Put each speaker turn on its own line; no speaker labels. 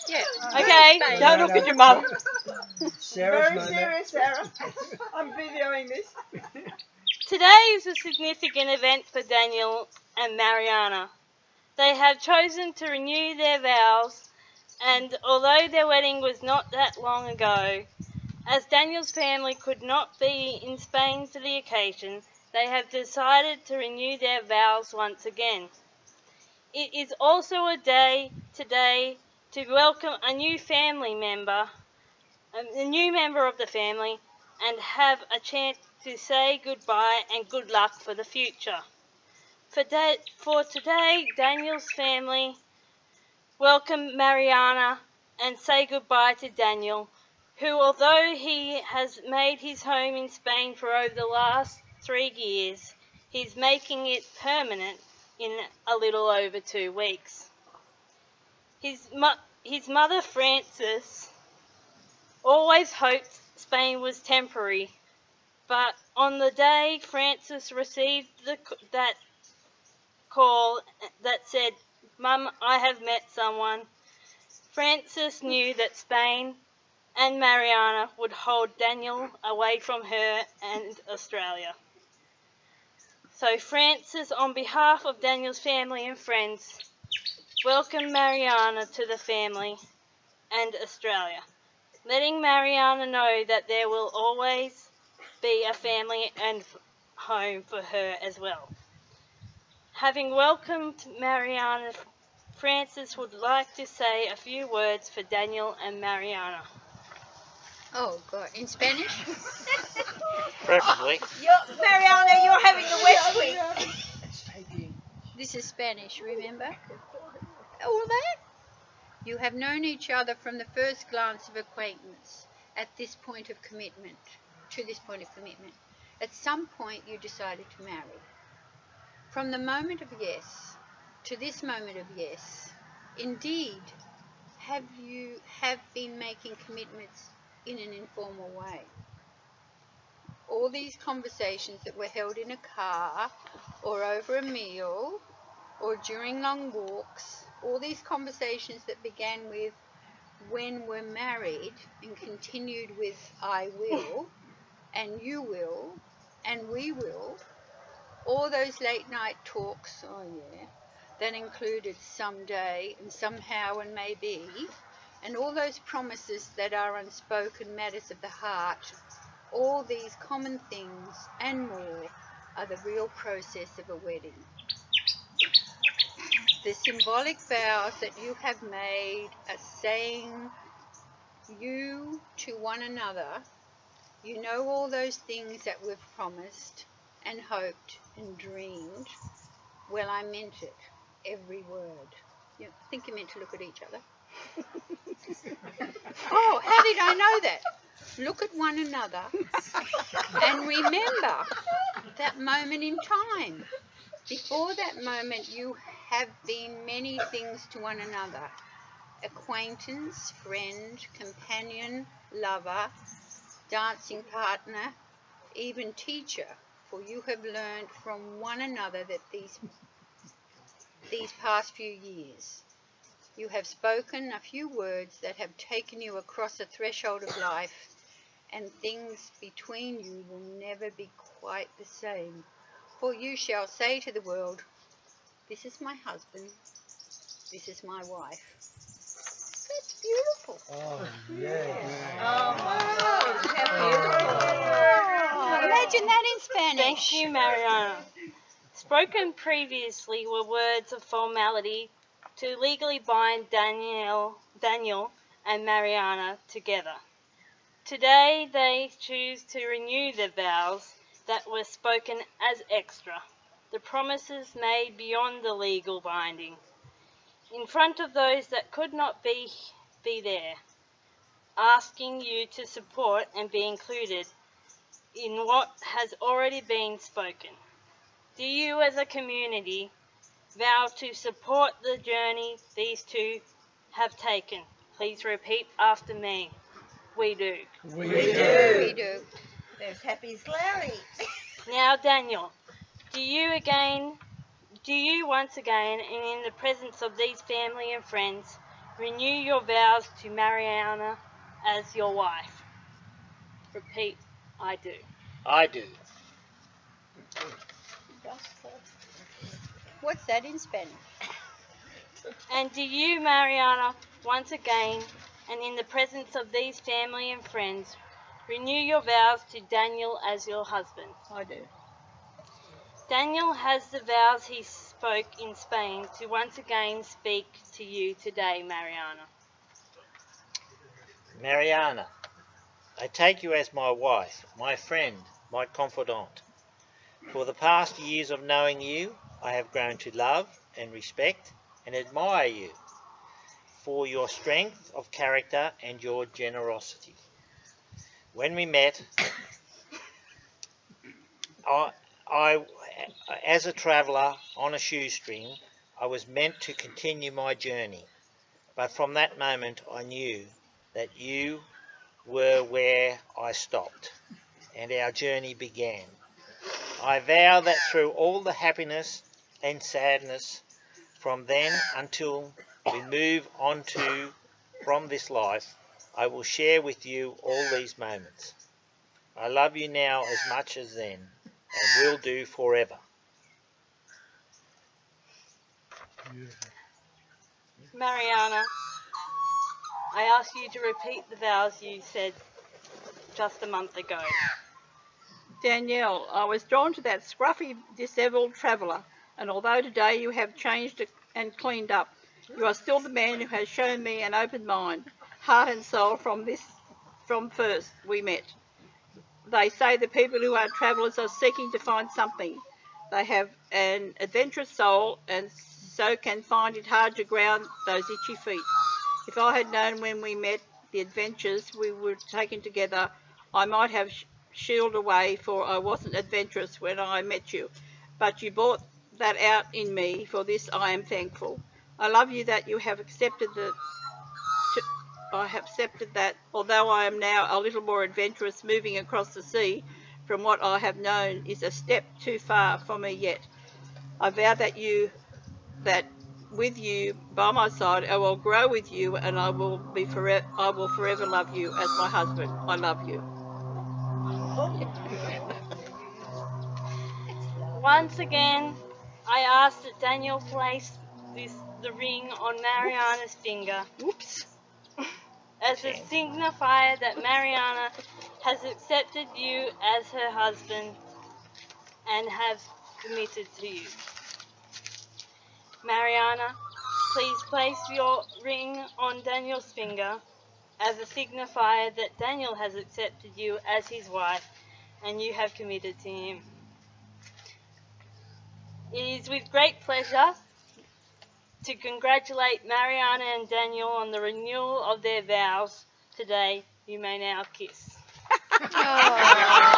Yeah.
Okay, don't look at your mum.
Sarah's
Very serious, Sarah. I'm videoing this.
Today is a significant event for Daniel and Mariana. They have chosen to renew their vows, and although their wedding was not that long ago, as Daniel's family could not be in Spain for the occasion, they have decided to renew their vows once again. It is also a day today to welcome a new member of the family, and have a chance to say goodbye and good luck for the future. For today, Daniel's family welcome Mariana and say goodbye to Daniel, who, although he has made his home in Spain for over the last 3 years, he's making it permanent in a little over 2 weeks. His mother, Frances, always hoped Spain was temporary, but on the day Frances received that call that said, "Mum, I have met someone," Frances knew that Spain and Mariana would hold Daniel away from her and Australia. So Frances, on behalf of Daniel's family and friends, welcomed Mariana to the family and Australia, letting Mariana know that there will always be a family and home for her as well. Having welcomed Mariana, Frances would like to say a few words for Daniel and Mariana.
Oh, God. In Spanish?
Preferably.
Mariana, you're having the West Wing.
This is Spanish, remember? All that? You have known each other from the first glance of acquaintance at this point of commitment, to this point of commitment. At some point you decided to marry. From the moment of yes to this moment of yes, indeed, you have been making commitments in an informal way. All these conversations that were held in a car or over a meal or during long walks, all these conversations that began with "when we're married" and continued with "I will" and "you will" and "we will," all those late night talks, oh yeah, that included "someday" and "somehow" and "maybe," and all those promises that are unspoken matters of the heart, all these common things and more are the real process of a wedding. The symbolic vows that you have made are saying you to one another, you know, all those things that we've promised and hoped and dreamed. Well, I meant it, every word. I think you meant to look at each other. Oh, how did I know that? Look at one another and remember that moment in time. Before that moment, you have been many things to one another: acquaintance, friend, companion, lover, dancing partner, even teacher, for you have learned from one another that these past few years. You have spoken a few words that have taken you across a threshold of life, and things between you will never be quite the same. For you shall say to the world, "This is my husband, this is my wife." That's beautiful.
Oh, yes.
Oh my God, how beautiful.
Imagine that in Spanish.
Thank you, Mariana. Spoken previously were words of formality to legally bind Daniel and Mariana together. Today they choose to renew the vows that were spoken as extra, the promises made beyond the legal binding, in front of those that could not be there, asking you to support and be included in what has already been spoken. Do you as a community vow to support the journey these two have taken? Please repeat after me. We do.
We
do.
We do.
There's Happy's Larry.
Now, Daniel, do you once again, and in the presence of these family and friends, renew your vows to Mariana as your wife. Repeat, I do.
I do.
What's that in Spanish?
And do you, Mariana, once again, and in the presence of these family and friends, renew your vows to Daniel as your husband.
I do.
Daniel has the vows he spoke in Spain to once again speak to you today, Mariana.
Mariana, I take you as my wife, my friend, my confidant. For the past years of knowing you, I have grown to love and respect and admire you for your strength of character and your generosity. When we met, I, as a traveller on a shoestring, I was meant to continue my journey. But from that moment I knew that you were where I stopped and our journey began. I vow that through all the happiness and sadness from then until we move on from this life, I will share with you all these moments. I love you now as much as then, and will do forever.
Mariana, I ask you to repeat the vows you said just a month ago.
Danielle, I was drawn to that scruffy, dishevelled traveller, and although today you have changed and cleaned up, you are still the man who has shown me an open mind, heart and soul from first we met. They say the people who are travellers are seeking to find something. They have an adventurous soul and so can find it hard to ground those itchy feet. If I had known when we met the adventures we were taking together, I might have shielded away, for I wasn't adventurous when I met you. But you brought that out in me. For this I am thankful. I love you that you have accepted that, although I am now a little more adventurous, moving across the sea from what I have known is a step too far for me yet. I vow that with you by my side, I will grow with you, and I will forever love you as my husband. I love you.
Once again, I ask that Daniel place the ring on Mariana's finger.
Whoops.
As a signifier that Mariana has accepted you as her husband and has committed to you. Mariana, please place your ring on Daniel's finger as a signifier that Daniel has accepted you as his wife and you have committed to him. It is with great pleasure to congratulate Mariana and Daniel on the renewal of their vows today. You may now kiss.
Oh.